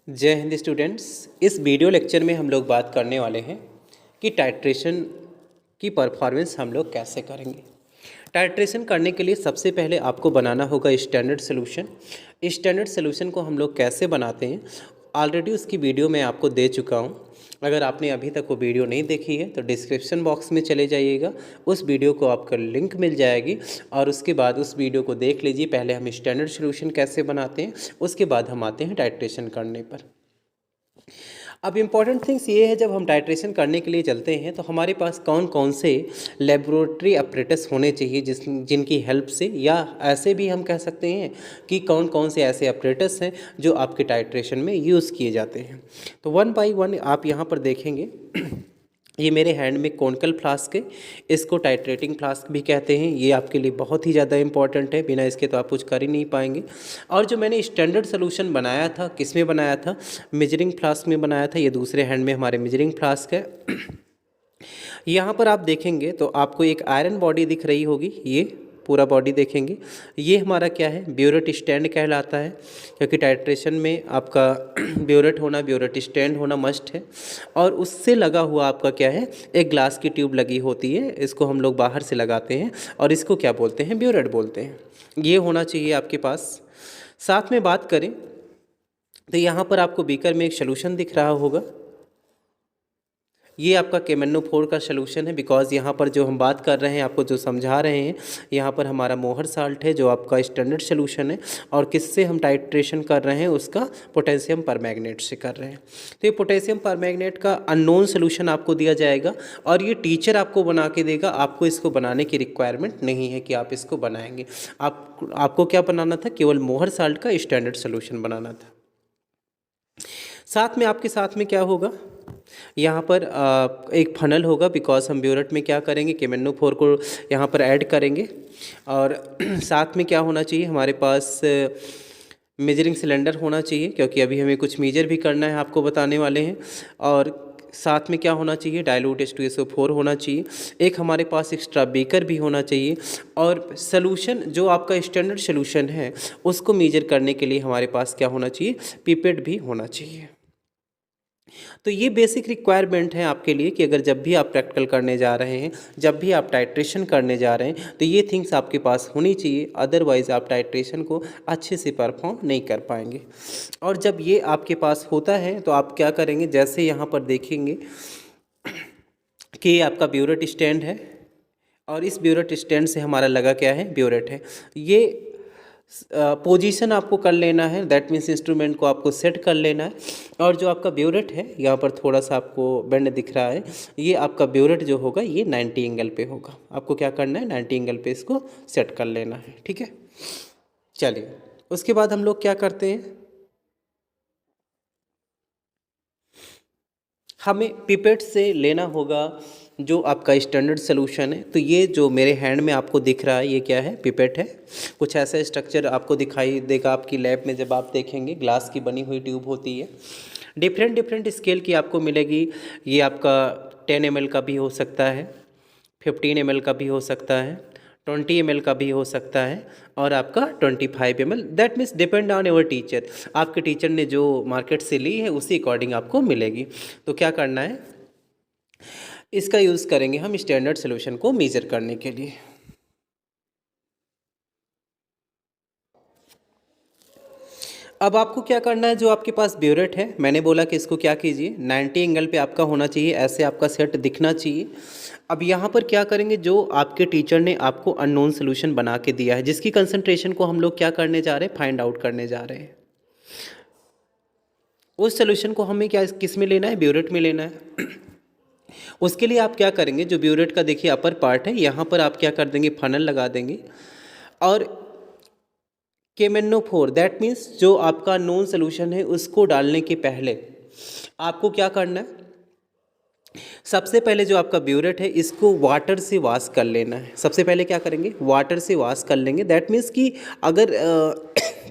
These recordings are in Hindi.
जय हिंद स्टूडेंट्स। इस वीडियो लेक्चर में हम लोग बात करने वाले हैं कि टाइट्रेशन की परफॉर्मेंस हम लोग कैसे करेंगे। टाइट्रेशन करने के लिए सबसे पहले आपको बनाना होगा स्टैंडर्ड सॉल्यूशन। स्टैंडर्ड सॉल्यूशन को हम लोग कैसे बनाते हैं ऑलरेडी उसकी वीडियो मैं आपको दे चुका हूँ। अगर आपने अभी तक वो वीडियो नहीं देखी है तो डिस्क्रिप्शन बॉक्स में चले जाइएगा, उस वीडियो को आपको लिंक मिल जाएगी और उसके बाद उस वीडियो को देख लीजिए। पहले हम स्टैंडर्ड सॉल्यूशन कैसे बनाते हैं, उसके बाद हम आते हैं टाइट्रेशन करने पर। अब इम्पॉर्टेंट थिंग्स ये है, जब हम टाइट्रेशन करने के लिए चलते हैं तो हमारे पास कौन कौन से लेबोरेटरी अपरेटस होने चाहिए जिनकी हेल्प से, या ऐसे भी हम कह सकते हैं कि कौन कौन से ऐसे अपरेटस हैं जो आपके टाइट्रेशन में यूज़ किए जाते हैं। तो वन बाय वन आप यहाँ पर देखेंगे। ये मेरे हैंड में कोनिकल फ्लास्क है, इसको टाइट्रेटिंग फ्लास्क भी कहते हैं। ये आपके लिए बहुत ही ज़्यादा इंपॉर्टेंट है, बिना इसके तो आप कुछ कर ही नहीं पाएंगे। और जो मैंने स्टैंडर्ड सोल्यूशन बनाया था, किस में बनाया था? मेजरिंग फ्लास्क में बनाया था। ये दूसरे हैंड में हमारे मेजरिंग फ्लास्क है। यहाँ पर आप देखेंगे तो आपको एक आयरन बॉडी दिख रही होगी, ये पूरा बॉडी देखेंगे। ये हमारा क्या है? ब्यूरेट स्टैंड कहलाता है, क्योंकि टाइट्रेशन में आपका ब्यूरेट स्टैंड होना मस्ट है। और उससे लगा हुआ आपका क्या है? एक ग्लास की ट्यूब लगी होती है, इसको हम लोग बाहर से लगाते हैं और इसको क्या बोलते हैं? ब्यूरेट बोलते हैं। ये होना चाहिए आपके पास। साथ में बात करें तो यहाँ पर आपको बीकर में एक सोल्यूशन दिख रहा होगा। ये आपका KMnO4 का सोल्यूशन है, बिकॉज़ यहाँ पर जो हम बात कर रहे हैं, आपको जो समझा रहे हैं, यहाँ पर हमारा मोहर साल्ट है जो आपका स्टैंडर्ड सोल्यूशन है। और किससे हम टाइट्रेशन कर रहे हैं? उसका पोटेशियम परमैंगनेट से कर रहे हैं। तो ये पोटेशियम परमैंगनेट का अननोन सोल्यूशन आपको दिया जाएगा और ये टीचर आपको बना के देगा। आपको इसको बनाने की रिक्वायरमेंट नहीं है कि आप इसको बनाएंगे। आपको क्या बनाना था? केवल मोहर साल्ट का स्टैंडर्ड सोल्यूशन बनाना था। साथ में आपके साथ में क्या होगा? यहाँ पर एक फनल होगा, बिकॉज हम ब्यूरेट में क्या करेंगे? KMnO4 को यहाँ पर ऐड करेंगे। और साथ में क्या होना चाहिए? हमारे पास मेजरिंग सिलेंडर होना चाहिए, क्योंकि अभी हमें कुछ मेजर भी करना है, आपको बताने वाले हैं। और साथ में क्या होना चाहिए? डाइल्यूट H2SO4 होना चाहिए। एक हमारे पास एक्स्ट्रा बेकर भी होना चाहिए। और सॉल्यूशन जो आपका स्टैंडर्ड सॉल्यूशन है उसको मेजर करने के लिए हमारे पास क्या होना चाहिए? पिपेट भी होना चाहिए। तो ये बेसिक रिक्वायरमेंट है आपके लिए कि अगर जब भी आप प्रैक्टिकल करने जा रहे हैं, जब भी आप टाइट्रेशन करने जा रहे हैं, तो ये थिंग्स आपके पास होनी चाहिए। अदरवाइज़ आप टाइट्रेशन को अच्छे से परफॉर्म नहीं कर पाएंगे। और जब ये आपके पास होता है तो आप क्या करेंगे? जैसे यहाँ पर देखेंगे कि ये आपका ब्यूरेट स्टैंड है और इस ब्यूरेट स्टैंड से हमारा लगा क्या है? ब्यूरेट है। ये पोजीशन आपको कर लेना है, दैट मीन्स इंस्ट्रूमेंट को आपको सेट कर लेना है। और जो आपका ब्यूरेट है, यहाँ पर थोड़ा सा आपको बेंड दिख रहा है, ये आपका ब्यूरेट जो होगा ये 90 एंगल पे होगा। आपको क्या करना है? 90 एंगल पे इसको सेट कर लेना है। ठीक है, चलिए उसके बाद हम लोग क्या करते हैं? हमें पिपेट से लेना होगा जो आपका स्टैंडर्ड सोल्यूशन है। तो ये जो मेरे हैंड में आपको दिख रहा है, ये क्या है? पिपेट है। कुछ ऐसा स्ट्रक्चर आपको दिखाई देगा आपकी लैब में जब आप देखेंगे। ग्लास की बनी हुई ट्यूब होती है, डिफरेंट स्केल की आपको मिलेगी। ये आपका 10 ml का भी हो सकता है, 15 ml का भी हो सकता है, 20 ml का भी हो सकता है, और आपका 25 ml। That means depend on your teacher. आपके टीचर ने जो मार्केट से ली है उसी अकॉर्डिंग आपको मिलेगी। तो क्या करना है? इसका यूज़ करेंगे हम स्टैंडर्ड सॉल्यूशन को मेजर करने के लिए। अब आपको क्या करना है? जो आपके पास ब्यूरेट है, मैंने बोला कि इसको क्या कीजिए? 90 एंगल पे आपका होना चाहिए, ऐसे आपका सेट दिखना चाहिए। अब यहाँ पर क्या करेंगे? जो आपके टीचर ने आपको अननोन सोल्यूशन बना के दिया है, जिसकी कंसंट्रेशन को हम लोग क्या करने जा रहे हैं? फाइंड आउट करने जा रहे हैं। उस सोल्यूशन को हमें क्या किस में लेना है? ब्यूरेट में लेना है। उसके लिए आप क्या करेंगे? जो ब्यूरेट का देखिए अपर पार्ट है, यहाँ पर आप क्या कर देंगे? फनल लगा देंगे। और KMnO4 दैट मीन्स जो आपका नोन सोल्यूशन है उसको डालने के पहले आपको क्या करना है? सबसे पहले जो आपका ब्यूरेट है इसको वाटर से वॉश कर लेना है। सबसे पहले क्या करेंगे? वाटर से वॉश कर लेंगे। दैट मीन्स कि अगर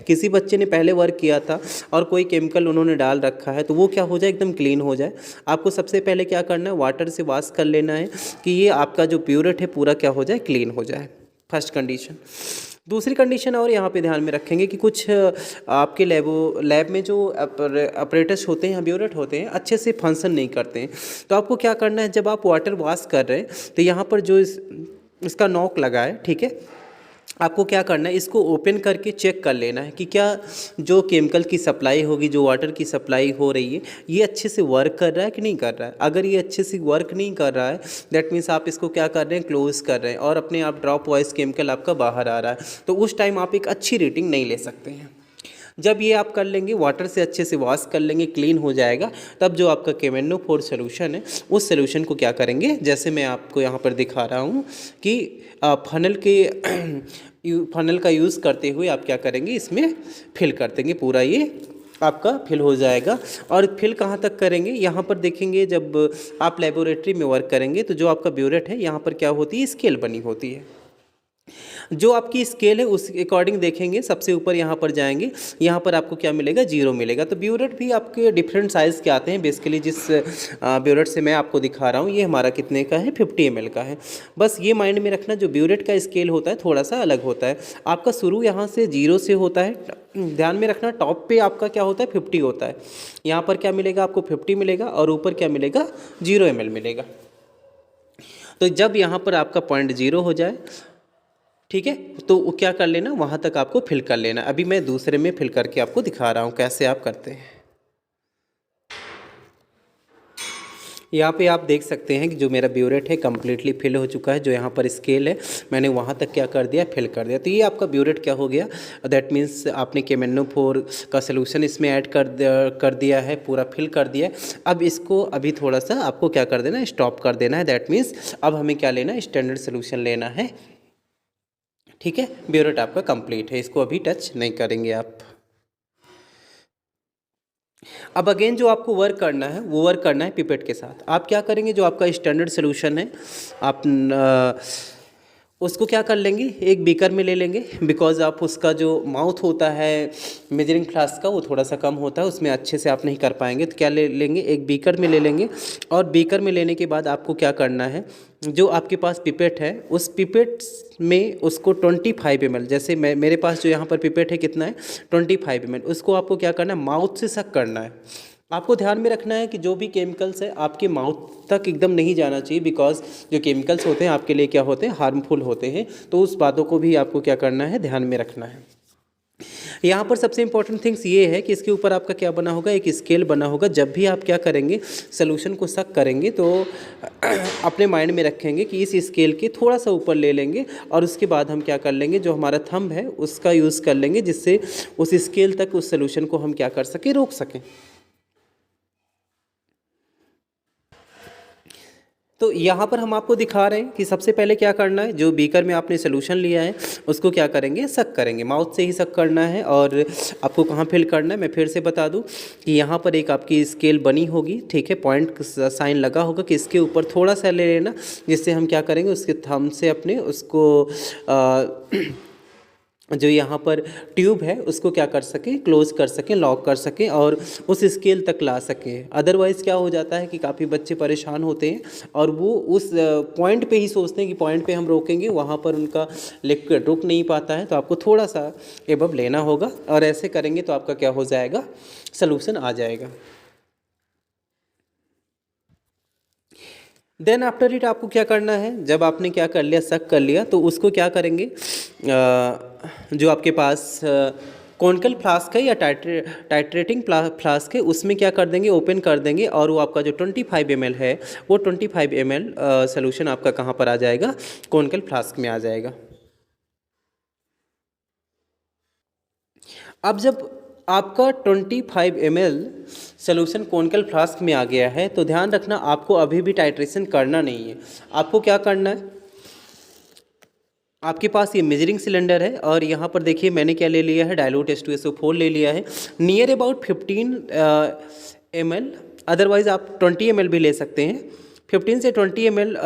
किसी बच्चे ने पहले वर्क किया था और कोई केमिकल उन्होंने डाल रखा है तो वो क्या हो जाए? एकदम क्लीन हो जाए। आपको सबसे पहले क्या करना है? वाटर से वॉश कर लेना है कि ये आपका जो ब्यूरेट है पूरा क्या हो जाए? क्लीन हो जाए। First condition. दूसरी कंडीशन और यहाँ पे ध्यान में रखेंगे कि कुछ आपके लैब में जो ऑपरेटर्स होते हैं, ब्यूरेट होते हैं, अच्छे से फंक्शन नहीं करते हैं। तो आपको क्या करना है, जब आप वाटर वॉश कर रहे हैं तो यहाँ पर जो इसका नॉक लगा है, ठीक है, आपको क्या करना है, इसको ओपन करके चेक कर लेना है कि क्या जो केमिकल की सप्लाई होगी, जो वाटर की सप्लाई हो रही है, ये अच्छे से वर्क कर रहा है कि नहीं कर रहा है। अगर ये अच्छे से वर्क नहीं कर रहा है, दैट मीन्स आप इसको क्या कर रहे हैं, क्लोज कर रहे हैं और अपने आप ड्रॉप वाइज केमिकल आपका बाहर आ रहा है, तो उस टाइम आप एक अच्छी रेटिंग नहीं ले सकते हैं। जब ये आप कर लेंगे, वाटर से अच्छे से वॉश कर लेंगे, क्लीन हो जाएगा, तब जो आपका KMnO4 सोल्यूशन है, उस सोल्यूशन को क्या करेंगे, जैसे मैं आपको यहाँ पर दिखा रहा हूँ कि फनल का यूज़ करते हुए आप क्या करेंगे, इसमें फिल कर देंगे, पूरा ये आपका फिल हो जाएगा। और फिल कहाँ तक करेंगे, यहाँ पर देखेंगे, जब आप लेबोरेटरी में वर्क करेंगे तो जो आपका ब्यूरेट है, यहाँ पर क्या होती है, स्केल बनी होती है। जो आपकी स्केल है उस अकॉर्डिंग देखेंगे, सबसे ऊपर यहाँ पर जाएंगे, यहाँ पर आपको क्या मिलेगा, 0 मिलेगा। तो ब्यूरेट भी आपके डिफरेंट साइज़ के आते हैं। बेसिकली जिस ब्यूरेट से मैं आपको दिखा रहा हूँ, ये हमारा कितने का है, 50 ml का है। बस ये माइंड में रखना, जो ब्यूरेट का स्केल होता है थोड़ा सा अलग होता है। आपका शुरू यहाँ से 0 से होता है, ध्यान में रखना। टॉप पे आपका क्या होता है, 50 होता है। यहाँ पर क्या मिलेगा, आपको 50 मिलेगा और ऊपर क्या मिलेगा, 0 ml मिलेगा। तो जब यहाँ पर आपका 0.0 हो जाए, ठीक है, तो वो क्या कर लेना, वहाँ तक आपको फिल कर लेना। अभी मैं दूसरे में फिल करके आपको दिखा रहा हूँ कैसे आप करते हैं। यहाँ पे आप देख सकते हैं कि जो मेरा ब्यूरेट है कम्प्लीटली फिल हो चुका है। जो यहाँ पर स्केल है, मैंने वहाँ तक क्या कर दिया, फिल कर दिया। तो ये आपका ब्यूरेट क्या हो गया, दैट मीन्स आपने KMnO4 का सोल्यूशन इसमें ऐड कर दिया है, पूरा फिल कर दिया है। अब इसको अभी थोड़ा सा आपको क्या कर देना है, स्टॉप कर देना है। दैट मीन्स अब हमें क्या लेना है, स्टैंडर्ड सोल्यूशन लेना है, ठीक है। ब्यूरेट आपका कंप्लीट है, इसको अभी टच नहीं करेंगे आप। अब अगेन जो आपको वर्क करना है, वो वर्क करना है पिपेट के साथ। आप क्या करेंगे, जो आपका स्टैंडर्ड सोल्यूशन है, आप उसको क्या कर लेंगे, एक बीकर में ले लेंगे। बिकॉज आप उसका जो माउथ होता है मेजरिंग फ्लास्क का, वो थोड़ा सा कम होता है, उसमें अच्छे से आप नहीं कर पाएंगे। तो क्या ले लेंगे, एक बीकर में ले लेंगे। और बीकर में लेने के बाद आपको क्या करना है, जो आपके पास पिपेट है, उस पिपेट में उसको 25 ml, जैसे मेरे पास जो यहाँ पर पिपेट है कितना है, 25 ml, उसको आपको क्या करना है, माउथ से सक करना है। आपको ध्यान में रखना है कि जो भी केमिकल्स है आपके माउथ तक एकदम नहीं जाना चाहिए। बिकॉज जो केमिकल्स होते हैं आपके लिए क्या होते हैं, हार्मफुल होते हैं। तो उस बातों को भी आपको क्या करना है, ध्यान में रखना है। यहाँ पर सबसे इंपॉर्टेंट थिंग्स ये है कि इसके ऊपर आपका क्या बना होगा, एक स्केल बना होगा। जब भी आप क्या करेंगे, सोल्यूशन को सक करेंगे, तो अपने माइंड में रखेंगे कि इस स्केल के थोड़ा सा ऊपर ले लेंगे और उसके बाद हम क्या कर लेंगे, जो हमारा थंब है उसका यूज़ कर लेंगे, जिससे उस स्केल तक उस सोल्यूशन को हम क्या कर सकें, रोक सकें। तो यहाँ पर हम आपको दिखा रहे हैं कि सबसे पहले क्या करना है, जो बीकर में आपने सोल्यूशन लिया है उसको क्या करेंगे, सक करेंगे। माउथ से ही सक करना है। और आपको कहाँ फिल करना है, मैं फिर से बता दूं कि यहाँ पर एक आपकी स्केल बनी होगी, ठीक है, पॉइंट साइन लगा होगा कि इसके ऊपर थोड़ा सा ले लेना, जिससे हम क्या करेंगे, उसके थंब से अपने उसको जो यहाँ पर ट्यूब है उसको क्या कर सकें, क्लोज कर सकें, लॉक कर सकें और उस स्केल तक ला सकें। अदरवाइज़ क्या हो जाता है कि काफ़ी बच्चे परेशान होते हैं और वो उस पॉइंट पे ही सोचते हैं कि पॉइंट पे हम रोकेंगे, वहाँ पर उनका लिक्विड रुक नहीं पाता है। तो आपको थोड़ा सा एबव लेना होगा और ऐसे करेंगे तो आपका क्या हो जाएगा, सलूशन आ जाएगा। देन आफ्टर इट आपको क्या करना है, जब आपने क्या कर लिया, सक कर लिया, तो उसको क्या करेंगे, जो आपके पास कॉनिकल फ्लास्क है या टाइट्रेटिंग फ्लास्क है, उसमें क्या कर देंगे, ओपन कर देंगे और वो आपका जो 25 ml है, वो 25 ml सोल्यूशन आपका कहाँ पर आ जाएगा, कॉनिकल फ्लास्क में आ जाएगा। अब जब आपका 25 ml सोल्यूशन कॉनिकल फ्लास्क में आ गया है, तो ध्यान रखना आपको अभी भी टाइट्रेशन करना नहीं है। आपको क्या करना है, आपके पास ये मेजरिंग सिलेंडर है और यहाँ पर देखिए मैंने क्या ले लिया है, डाइल्यूट H2SO4 ले लिया है, नियर अबाउट 15 ml। अदरवाइज़ आप 20 ml भी ले सकते हैं। 15 से 20 ml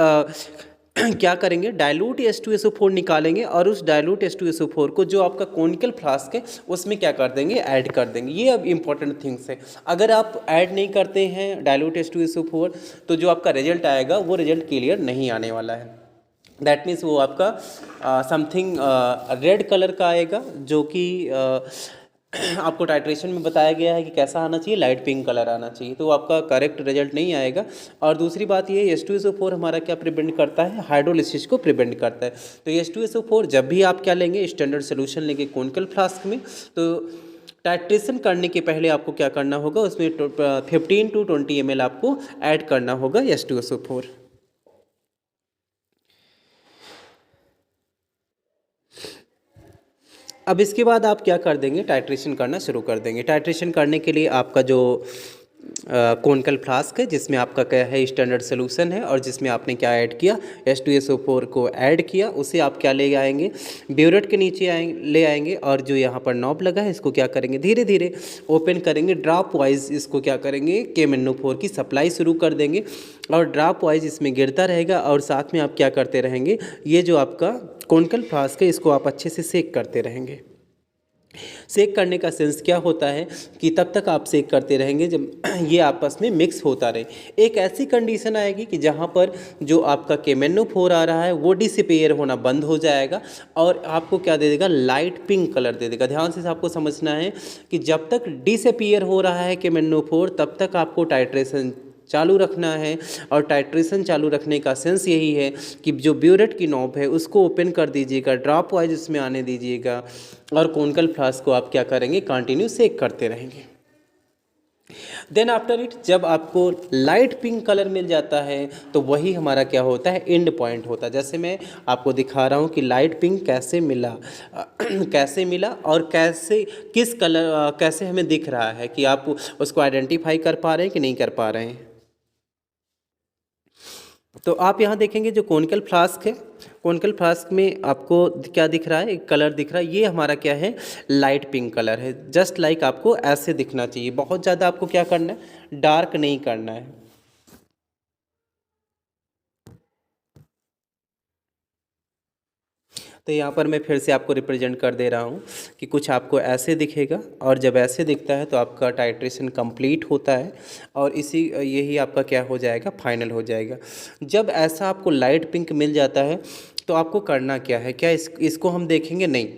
क्या करेंगे, डाइल्यूट H2SO4 निकालेंगे और उस डाइल्यूट H2SO4 को जो आपका कॉनिकल फ्लास्क है उसमें क्या कर देंगे, ऐड कर देंगे। ये अब इंपॉर्टेंट थिंग्स है। अगर आप ऐड नहीं करते हैं डाइल्यूट H2SO4 तो जो आपका रिजल्ट आएगा वो रिजल्ट क्लियर नहीं आने वाला है। दैट मीन्स वो आपका समथिंग रेड कलर का आएगा, जो कि आपको टाइट्रेशन में बताया गया है कि कैसा आना चाहिए, लाइट पिंक कलर आना चाहिए, तो आपका करेक्ट रिजल्ट नहीं आएगा। और दूसरी बात ये H2SO4 हमारा क्या प्रिवेंट करता है, हाइड्रोलिसिस को प्रिवेंट करता है। तो H2SO4 जब भी आप क्या लेंगे, स्टैंडर्ड सोल्यूशन लेंगे कॉनिकल फ्लास्क में, तो टाइट्रेशन करने के पहले आपको क्या करना होगा, उसमें 15 to 20 ml आपको ऐड करना होगा H2SO4। अब इसके बाद आप क्या कर देंगे, टाइट्रेशन करना शुरू कर देंगे। टाइट्रेशन करने के लिए आपका जो कॉनिकल फ्लास्क है, जिसमें आपका क्या है, स्टैंडर्ड सोल्यूशन है, और जिसमें आपने क्या ऐड किया, H2SO4 को ऐड किया, उसे आप क्या ले आएंगे, ब्यूरेट के नीचे ले आएंगे, और जो यहाँ पर नॉब लगा है इसको क्या करेंगे, धीरे धीरे ओपन करेंगे, ड्रॉप वाइज इसको क्या करेंगे, KMnO4 की सप्लाई शुरू कर देंगे, और ड्रॉप वाइज इसमें गिरता रहेगा। और साथ में आप क्या करते रहेंगे, ये जो आपका कॉनिकल फ्लास्क है इसको आप अच्छे से सेक करते रहेंगे। सेक करने का सेंस क्या होता है कि तब तक आप सेक करते रहेंगे जब ये आपस में मिक्स होता रहे। एक ऐसी कंडीशन आएगी कि जहाँ पर जो आपका KMnO4 आ रहा है वो डिसिपेयर होना बंद हो जाएगा, और आपको क्या दे देगा, लाइट पिंक कलर दे देगा। ध्यान से आपको समझना है कि जब तक डिसिपेयर हो रहा है KMnO4 तब तक आपको टाइट्रेशन चालू रखना है। और टाइट्रेशन चालू रखने का सेंस यही है कि जो ब्यूरेट की नॉब है उसको ओपन कर दीजिएगा, ड्रॉप वाइज उसमें आने दीजिएगा, और कॉनिकल फ्लास्क को आप क्या करेंगे, कंटिन्यू सेक करते रहेंगे। देन आफ्टर इट जब आपको लाइट पिंक कलर मिल जाता है तो वही हमारा क्या होता है, एंड पॉइंट होता है। जैसे मैं आपको दिखा रहा हूँ कि लाइट पिंक कैसे मिला कैसे मिला, और कैसे किस कलर कैसे हमें दिख रहा है, कि आप उसको आइडेंटिफाई कर पा रहे हैं कि नहीं कर पा रहे हैं। तो आप यहाँ देखेंगे जो कॉनिकल फ्लास्क है, कॉनिकल फ्लास्क में आपको क्या दिख रहा है, एक कलर दिख रहा है, ये हमारा क्या है, लाइट पिंक कलर है। जस्ट लाइक आपको ऐसे दिखना चाहिए, बहुत ज़्यादा आपको क्या करना है, डार्क नहीं करना है। तो यहाँ पर मैं फिर से आपको रिप्रेजेंट कर दे रहा हूँ कि कुछ आपको ऐसे दिखेगा, और जब ऐसे दिखता है तो आपका टाइट्रेशन कंप्लीट होता है, और यही आपका क्या हो जाएगा, फाइनल हो जाएगा। जब ऐसा आपको लाइट पिंक मिल जाता है तो आपको करना क्या है, क्या इसको हम देखेंगे, नहीं।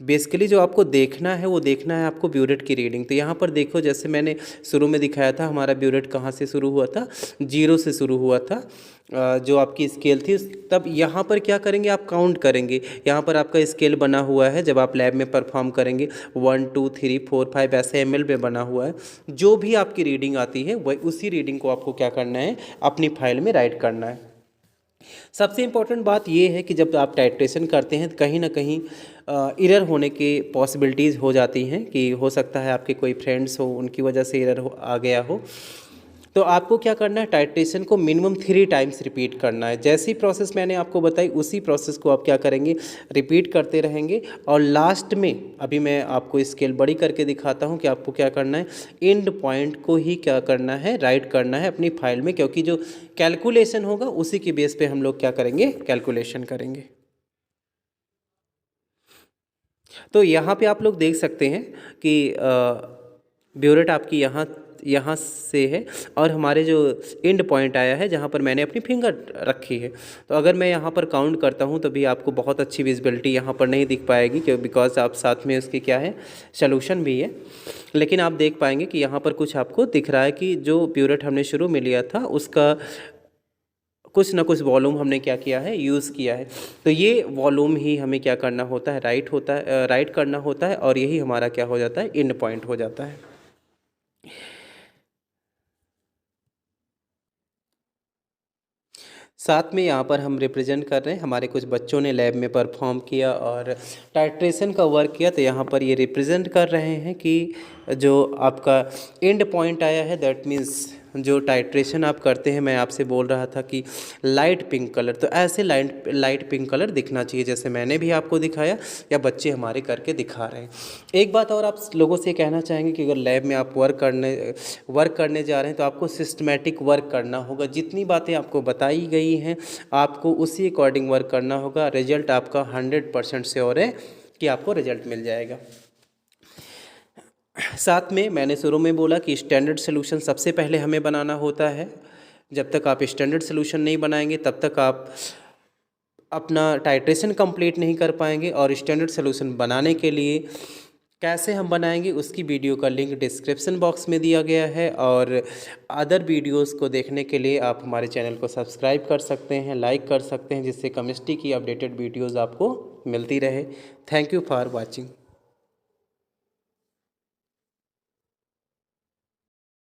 बेसिकली जो आपको देखना है वो देखना है आपको ब्यूरेट की रीडिंग। तो यहाँ पर देखो, जैसे मैंने शुरू में दिखाया था, हमारा ब्यूरेट कहाँ से शुरू हुआ था, 0 से शुरू हुआ था, जो आपकी स्केल थी। तब यहाँ पर क्या करेंगे, आप काउंट करेंगे। यहाँ पर आपका स्केल बना हुआ है, जब आप लैब में परफॉर्म करेंगे 1 2 3 4 5 ऐसे ml में बना हुआ है। जो भी आपकी रीडिंग आती है वही उसी रीडिंग को आपको क्या करना है, अपनी फाइल में राइट करना है। सबसे इम्पॉर्टेंट बात यह है कि जब आप टाइट्रेशन करते हैं तो कहीं ना कहीं एरर होने की पॉसिबिलिटीज़ हो जाती हैं, कि हो सकता है आपके कोई फ्रेंड्स हो उनकी वजह से एरर आ गया हो। तो आपको क्या करना है, टाइट्रेशन को मिनिमम 3 टाइम्स रिपीट करना है। जैसी प्रोसेस मैंने आपको बताई उसी प्रोसेस को आप क्या करेंगे, रिपीट करते रहेंगे। और लास्ट में अभी मैं आपको स्केल बड़ी करके दिखाता हूँ कि आपको क्या करना है, एंड पॉइंट को ही क्या करना है, राइट करना है अपनी फाइल में, क्योंकि जो कैलकुलेशन होगा उसी के बेस पे हम लोग क्या करेंगे, कैलकुलेशन करेंगे। तो यहाँ पे आप लोग देख सकते हैं कि ब्यूरेट आपकी यहाँ से है, और हमारे जो एंड पॉइंट आया है जहाँ पर मैंने अपनी फिंगर रखी है। तो अगर मैं यहाँ पर काउंट करता हूँ तो भी आपको बहुत अच्छी विजिबिलिटी यहाँ पर नहीं दिख पाएगी, क्यों, बिकॉज आप साथ में उसकी क्या है, सोल्यूशन भी है। लेकिन आप देख पाएंगे कि यहाँ पर कुछ आपको दिख रहा है कि जो ब्यूरेट हमने शुरू में लिया था उसका कुछ ना कुछ वॉल्यूम हमने क्या किया है, यूज़ किया है। तो ये वॉल्यूम ही हमें क्या करना होता है, राइट करना होता है, और यही हमारा क्या हो जाता है, एंड पॉइंट हो जाता है। साथ में यहाँ पर हम रिप्रेजेंट कर रहे हैं, हमारे कुछ बच्चों ने लैब में परफॉर्म किया और टाइट्रेशन का वर्क किया, तो यहाँ पर ये रिप्रेजेंट कर रहे हैं कि जो आपका एंड पॉइंट आया है, दैट मीन्स जो टाइट्रेशन आप करते हैं, मैं आपसे बोल रहा था कि लाइट पिंक कलर, तो ऐसे लाइट पिंक कलर दिखना चाहिए, जैसे मैंने भी आपको दिखाया या बच्चे हमारे करके दिखा रहे हैं। एक बात और आप लोगों से कहना चाहेंगे कि अगर लैब में आप वर्क करने जा रहे हैं तो आपको सिस्टमेटिक वर्क करना होगा। जितनी बातें आपको बताई गई हैं आपको उसी अकॉर्डिंग वर्क करना होगा। रिजल्ट आपका 100% श्योर है कि आपको रिजल्ट मिल जाएगा। साथ में मैंने शुरू में बोला कि स्टैंडर्ड सोल्यूशन सबसे पहले हमें बनाना होता है। जब तक आप स्टैंडर्ड सोल्यूशन नहीं बनाएंगे तब तक आप अपना टाइट्रेशन कंप्लीट नहीं कर पाएंगे। और स्टैंडर्ड सॉल्यूशन बनाने के लिए कैसे हम बनाएंगे उसकी वीडियो का लिंक डिस्क्रिप्शन बॉक्स में दिया गया है। और अदर वीडियोस को देखने के लिए आप हमारे चैनल को सब्सक्राइब कर सकते हैं, लाइक कर सकते हैं, जिससे केमिस्ट्री की अपडेटेड वीडियोस आपको मिलती रहे। Thank you for watching.